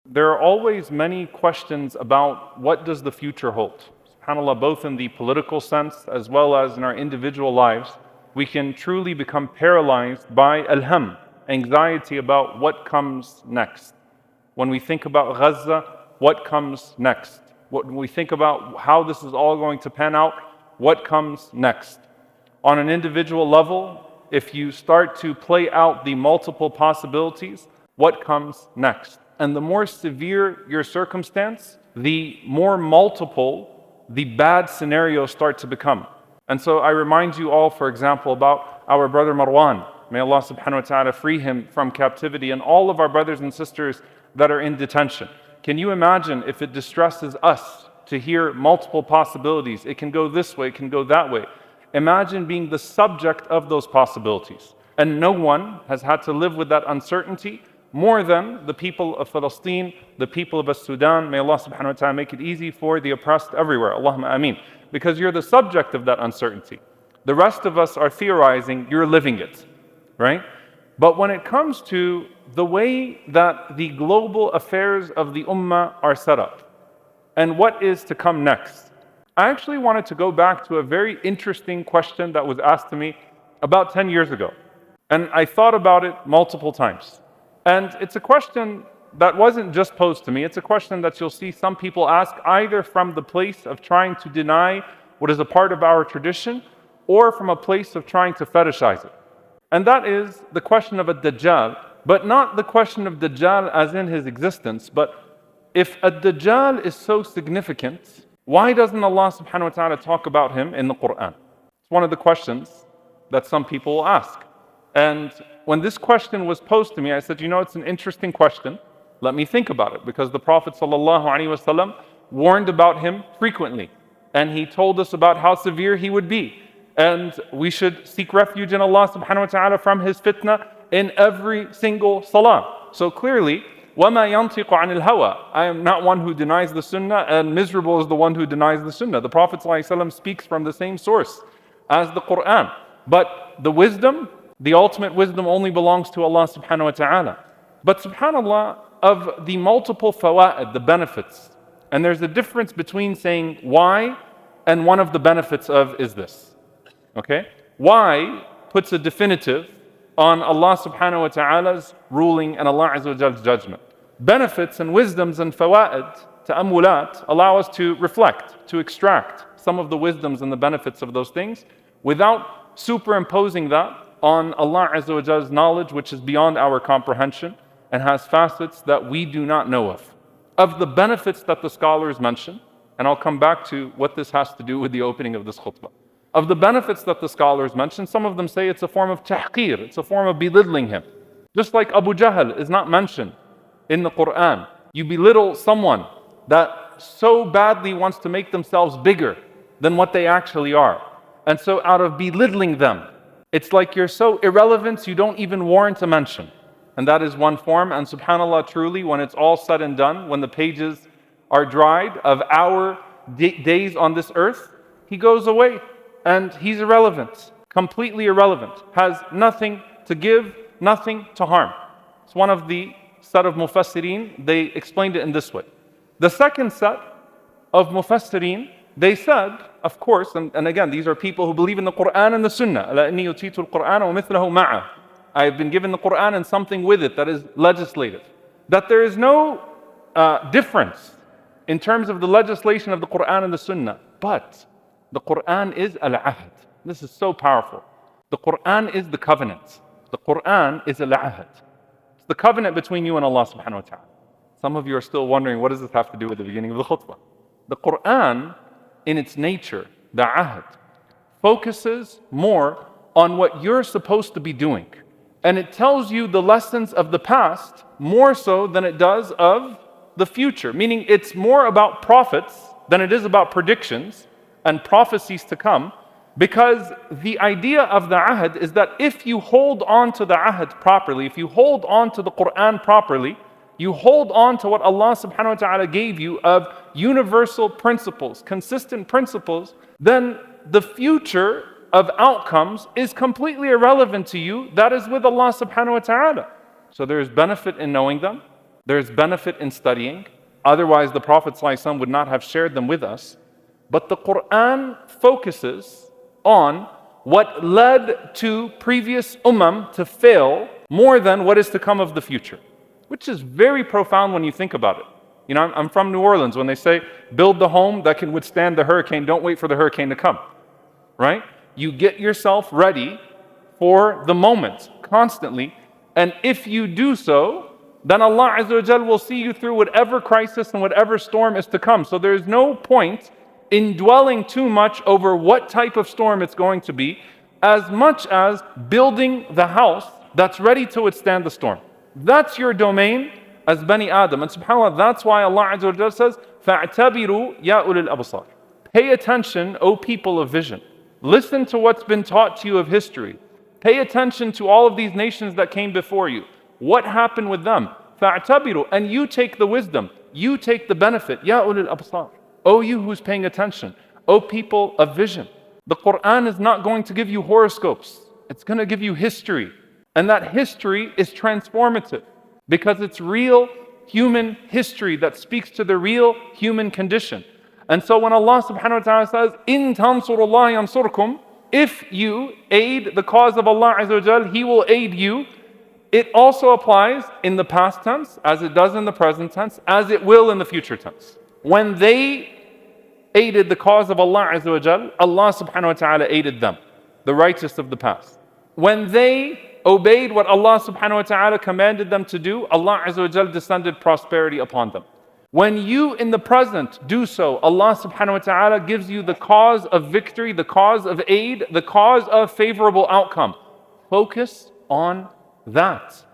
There are always many questions about what does the future hold. SubhanAllah, both in the political sense as well as in our individual lives, we can truly become paralyzed by alham, anxiety about what comes next. When we think about Gaza, what comes next? When we think about how this is all going to pan out, what comes next? On an individual level, if you start to play out the multiple possibilities, what comes next? And the more severe your circumstance, the more multiple the bad scenarios start to become. And so I remind you all, for example, about our brother Marwan. May Allah subhanahu wa ta'ala free him from captivity, and all of our brothers and sisters that are in detention. Can you imagine if it distresses us to hear multiple possibilities? It can go this way, it can go that way. Imagine being the subject of those possibilities. And no one has had to live with that uncertainty more than the people of Palestine, the people of Sudan. May Allah subhanahu wa ta'ala make it easy for the oppressed everywhere. Allahumma ameen. Because you're the subject of that uncertainty. The rest of us are theorizing, you're living it, right? But when it comes to the way that the global affairs of the ummah are set up and what is to come next, I actually wanted to go back to a very interesting question that was asked to me about 10 years ago. And I thought about it multiple times. And it's a question that wasn't just posed to me. It's a question that you'll see some people ask either from the place of trying to deny what is a part of our tradition or from a place of trying to fetishize it. And that is the question of a Dajjal, but not the question of Dajjal as in his existence, but if a Dajjal is so significant, why doesn't Allah subhanahu wa ta'ala talk about him in the Quran? It's one of the questions that some people will ask. And when this question was posed to me, I said, it's an interesting question. Let me think about it, because the Prophet ﷺ warned about him frequently. And he told us about how severe he would be. And we should seek refuge in Allah subhanahu wa ta'ala from his fitnah in every single salah. So clearly, وَمَا يَنْطِقُ عَنِ الْهَوَىٰ, I am not one who denies the sunnah, and miserable is the one who denies the sunnah. The Prophet ﷺ speaks from the same source as the Quran. But the wisdom, the ultimate wisdom only belongs to Allah subhanahu wa ta'ala. But subhanAllah, of the multiple fawa'id, the benefits, and there's a difference between saying why and one of the benefits of is this. Okay? Why puts a definitive on Allah subhanahu wa ta'ala's ruling and Allah azza wa jall's judgment. Benefits and wisdoms and fawa'id, ta'ammulat, allow us to reflect, to extract some of the wisdoms and the benefits of those things without superimposing that on Allah azza wa jall's knowledge, which is beyond our comprehension and has facets that we do not know of. Of the benefits that the scholars mention, and I'll come back to what this has to do with the opening of this khutbah. Of the benefits that the scholars mention, some of them say it's a form of tahqir, it's a form of belittling him. Just like Abu Jahl is not mentioned in the Quran. You belittle someone that so badly wants to make themselves bigger than what they actually are. And so out of belittling them, it's like you're so irrelevant you don't even warrant a mention. And that is one form. And subhanAllah, truly, when it's all said and done, when the pages are dried of our days on this earth, he goes away. And he's irrelevant, completely irrelevant, has nothing to give, nothing to harm. It's one of the set of mufassirin, they explained it in this way. The second set of mufassirin, they said, of course, and again, these are people who believe in the Quran and the Sunnah. I have been given the Quran and something with it that is legislative. That there is no difference in terms of the legislation of the Quran and the Sunnah, but the Quran is al-ahd. This is so powerful. The Quran is the covenant. The Quran is al-ahd. It's the covenant between you and Allah subhanahu wa ta'ala. Some of you are still wondering, what does this have to do with the beginning of the khutbah? The Quran, in its nature, the ahd, focuses more on what you're supposed to be doing. And it tells you the lessons of the past more so than it does of the future. Meaning it's more about prophets than it is about predictions and prophecies to come, because the idea of the ahd is that if you hold on to the ahd properly, if you hold on to the Quran properly, you hold on to what Allah subhanahu wa ta'ala gave you of universal principles, consistent principles, then the future of outcomes is completely irrelevant to you. That is with Allah subhanahu wa ta'ala. So there is benefit in knowing them. There's benefit in studying. Otherwise, the Prophet ﷺ would not have shared them with us. But the Quran focuses on what led to previous ummah to fail more than what is to come of the future, which is very profound when you think about it. You know, I'm from New Orleans. When they say, build the home that can withstand the hurricane, don't wait for the hurricane to come, right? You get yourself ready for the moment constantly. And if you do so, then Allah Azza wa Jal will see you through whatever crisis and whatever storm is to come. So there's no point in dwelling too much over what type of storm it's going to be, as much as building the house that's ready to withstand the storm. That's your domain as Bani Adam. And subhanAllah, that's why Allah Azza wa Jal says, فَاعْتَبِرُوا يَا أُولِي الْأَبْصَارِ. Pay attention, O people of vision. Listen to what's been taught to you of history. Pay attention to all of these nations that came before you. What happened with them? فَاعْتَبِرُوا. And you take the wisdom. You take the benefit. يَا أُولِي الْأَبْصَارِ. O you who's paying attention. O people of vision. The Quran is not going to give you horoscopes. It's going to give you history. And that history is transformative because it's real human history that speaks to the real human condition. And so when Allah subhanahu wa ta'ala says, إِن تَنْصُرُ اللَّهِ يَنْصُرْكُمْ, if you aid the cause of Allah Azza wa Jal, He will aid you. It also applies in the past tense, as it does in the present tense, as it will in the future tense. When they aided the cause of Allah Azza wa Jal, Allah subhanahu wa ta'ala aided them, the righteous of the past. When they obeyed what Allah subhanahu wa ta'ala commanded them to do, Allah Azza wa Jal descended prosperity upon them. When you in the present do so, Allah subhanahu wa ta'ala gives you the cause of victory, the cause of aid, the cause of favorable outcome. Focus on that.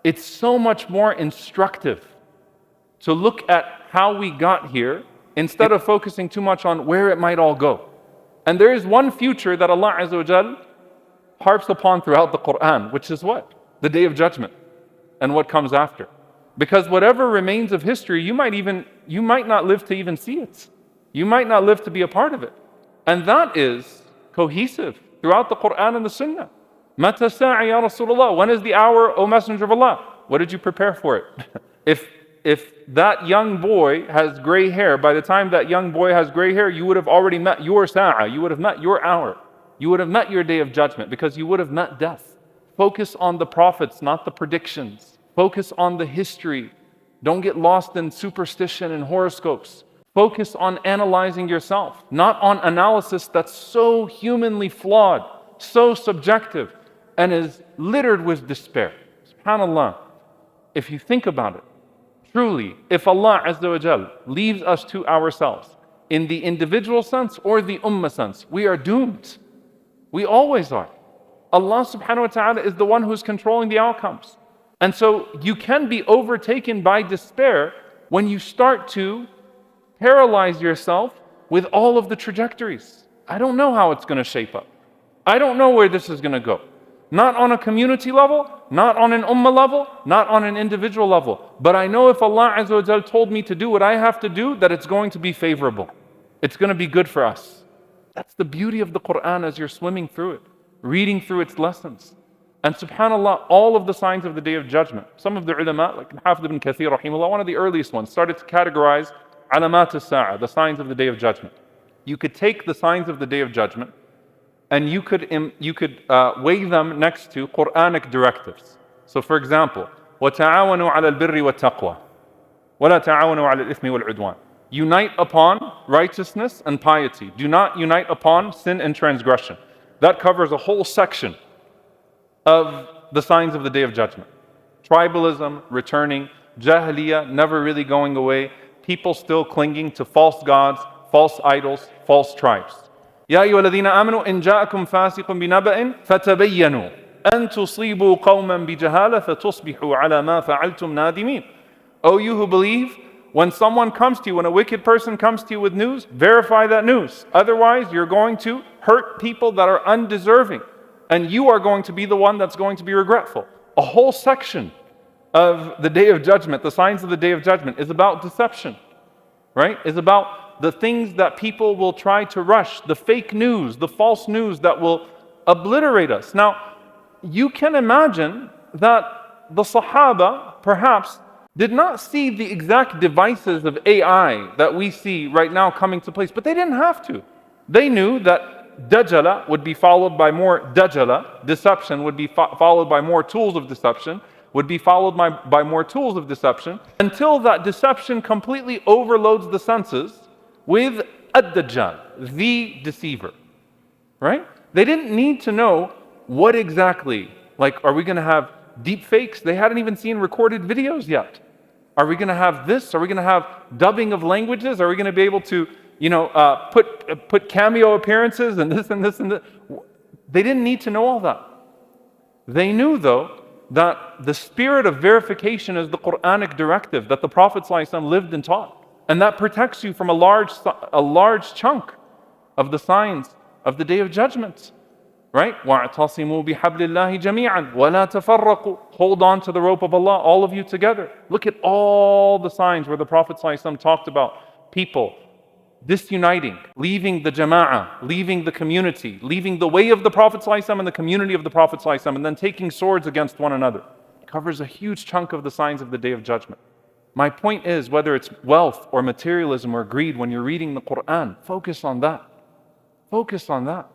It's so much more instructive to look at how we got here instead of focusing too much on where it might all go. And there is one future that Allah Azza wa Jal harps upon throughout the Quran, which is what? The Day of Judgment and what comes after. Because whatever remains of history, you might not live to even see it. You might not live to be a part of it. And that is cohesive throughout the Quran and the Sunnah. Mata sa'a ya Rasulullah. When is the hour, O Messenger of Allah? What did you prepare for it? If that young boy has gray hair, by the time that young boy has gray hair, you would have already met your sa'a. You would have met your hour. You would have met your day of judgment because you would have met death. Focus on the prophets, not the predictions. Focus on the history. Don't get lost in superstition and horoscopes. Focus on analyzing yourself, not on analysis that's so humanly flawed, so subjective, and is littered with despair. SubhanAllah, if you think about it, truly, if Allah Azza wa Jal leaves us to ourselves, in the individual sense or the ummah sense, we are doomed. We always are. Allah subhanahu wa ta'ala is the one who's controlling the outcomes. And so you can be overtaken by despair when you start to paralyze yourself with all of the trajectories. I don't know how it's going to shape up. I don't know where this is going to go. Not on a community level, not on an ummah level, not on an individual level. But I know if Allah Azza wa Jal told me to do what I have to do, that it's going to be favorable. It's going to be good for us. That's the beauty of the Quran as you're swimming through it, reading through its lessons. And subhanAllah, all of the signs of the Day of Judgment. Some of the ulama, like Hafidh ibn Kathir, rahimahullah, one of the earliest ones, started to categorize alamat as-sa'a, the signs of the Day of Judgment. You could take the signs of the Day of Judgment and you could weigh them next to Quranic directives. So for example, وَتَعَاوَنُوا عَلَى الْبِرِّ وَالتَّقْوَى وَلَا تَعَاوَنُوا عَلَى الْإِثْمِ وَالْعُدْوَانِ. Unite upon righteousness and piety. Do not unite upon sin and transgression. That covers a whole section of the signs of the Day of Judgment. Tribalism returning, jahiliyyah never really going away, people still clinging to false gods, false idols, false tribes. يا أيها الذين آمنوا إن جاءكم فاسق بنبأ فتبينوا أن تصيبوا قوما بجهالة فتصبحوا على ما فعلتم نادمين. O you who believe, when someone comes to you, when a wicked person comes to you with news, verify that news. Otherwise, you're going to hurt people that are undeserving. And you are going to be the one that's going to be regretful. A whole section of the Day of Judgment, the signs of the Day of Judgment, is about deception, right? Is about the things that people will try to rush, the fake news, the false news that will obliterate us. Now, you can imagine that the Sahaba perhaps did not see the exact devices of AI that we see right now coming to place, but they didn't have to. They knew that Dajjal would be followed by more Dajjal, deception would be followed by more tools of deception, would be followed by more tools of deception, until that deception completely overloads the senses with Ad-Dajjal, the deceiver, right? They didn't need to know what exactly, like, are we going to have deep fakes? They hadn't even seen recorded videos yet. Are we going to have this? Are we going to have dubbing of languages? Are we going to be able to, put cameo appearances and this and this and that? They didn't need to know all that. They knew, though, that the spirit of verification is the Quranic directive that the Prophet ﷺ lived and taught. And that protects you from a large chunk of the signs of the Day of Judgment. Right? وَاعْتَصِمُوا بِحَبْلِ اللَّهِ جَمِيعًا وَلَا تَفَرَّقُوا. Hold on to the rope of Allah, all of you together. Look at all the signs where the Prophet ﷺ talked about people disuniting, leaving the jama'ah, leaving the community, leaving the way of the Prophet ﷺ and the community of the Prophet ﷺ, and then taking swords against one another. It covers a huge chunk of the signs of the Day of Judgment. My point is, whether it's wealth or materialism or greed, when you're reading the Quran, focus on that. Focus on that.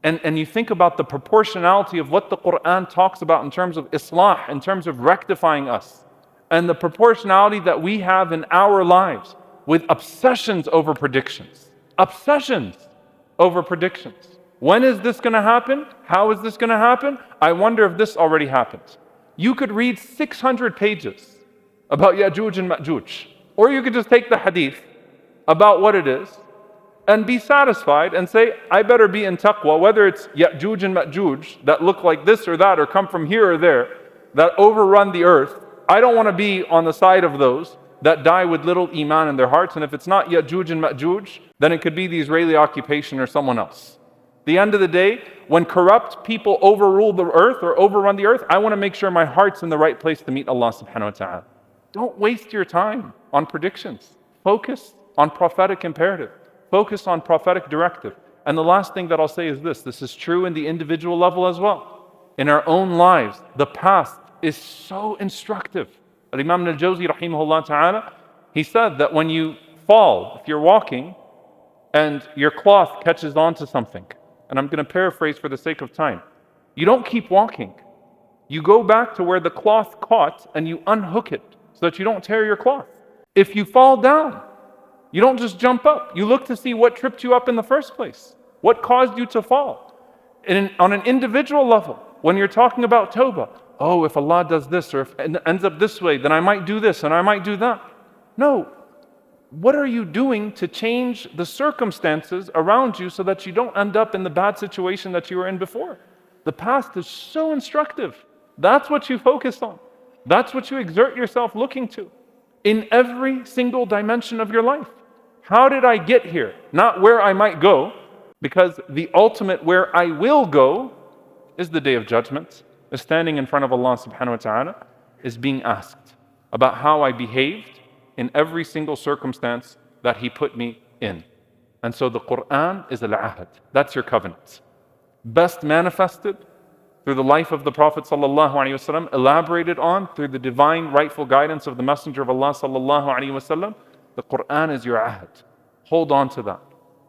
And you think about the proportionality of what the Quran talks about in terms of islah, in terms of rectifying us, and the proportionality that we have in our lives with obsessions over predictions. Obsessions over predictions. When is this going to happen? How is this going to happen? I wonder if this already happened. You could read 600 pages about Ya'juj and Ma'juj, or you could just take the hadith about what it is and be satisfied and say, I better be in taqwa, whether it's Ya'juj and Ma'juj that look like this or that or come from here or there, that overrun the earth. I don't want to be on the side of those that die with little iman in their hearts. And if it's not Ya'juj and Ma'juj, then it could be the Israeli occupation or someone else. At the end of the day, when corrupt people overrule the earth or overrun the earth, I want to make sure my heart's in the right place to meet Allah subhanahu wa ta'ala. Don't waste your time on predictions. Focus on prophetic imperative. Focus on prophetic directive. And the last thing that I'll say is this is true in the individual level as well. In our own lives, the past is so instructive. Imam al-Jawzi rahimahullah ta'ala, he said that when you fall, if you're walking and your cloth catches onto something, and I'm going to paraphrase for the sake of time, you don't keep walking. You go back to where the cloth caught and you unhook it so that you don't tear your cloth. If you fall down, you don't just jump up. You look to see what tripped you up in the first place. What caused you to fall? On an individual level, when you're talking about tawbah, oh, if Allah does this or if it ends up this way, then I might do this and I might do that. No. What are you doing to change the circumstances around you so that you don't end up in the bad situation that you were in before? The past is so instructive. That's what you focus on. That's what you exert yourself looking to in every single dimension of your life. How did I get here? Not where I might go, because the ultimate where I will go is the Day of Judgment, is standing in front of Allah subhanahu wa ta'ala, is being asked about how I behaved in every single circumstance that He put me in. And so the Quran is al-ahad. That's your covenant. Best manifested through the life of the Prophet sallallahu alaihi wasallam, elaborated on through the divine rightful guidance of the Messenger of Allah sallallahu alaihi wasallam. The Quran is your ahad. Hold on to that.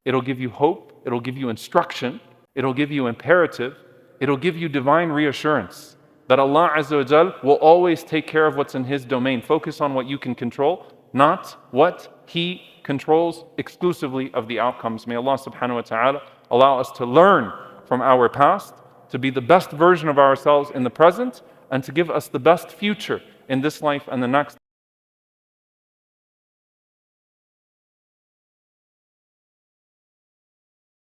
It'll give you hope. It'll give you instruction. It'll give you imperative. It'll give you divine reassurance that Allah Azza wa Jal will always take care of what's in His domain. Focus on what you can control, not what He controls exclusively of the outcomes. May Allah subhanahu wa ta'ala allow us to learn from our past, to be the best version of ourselves in the present, and to give us the best future in this life and the next.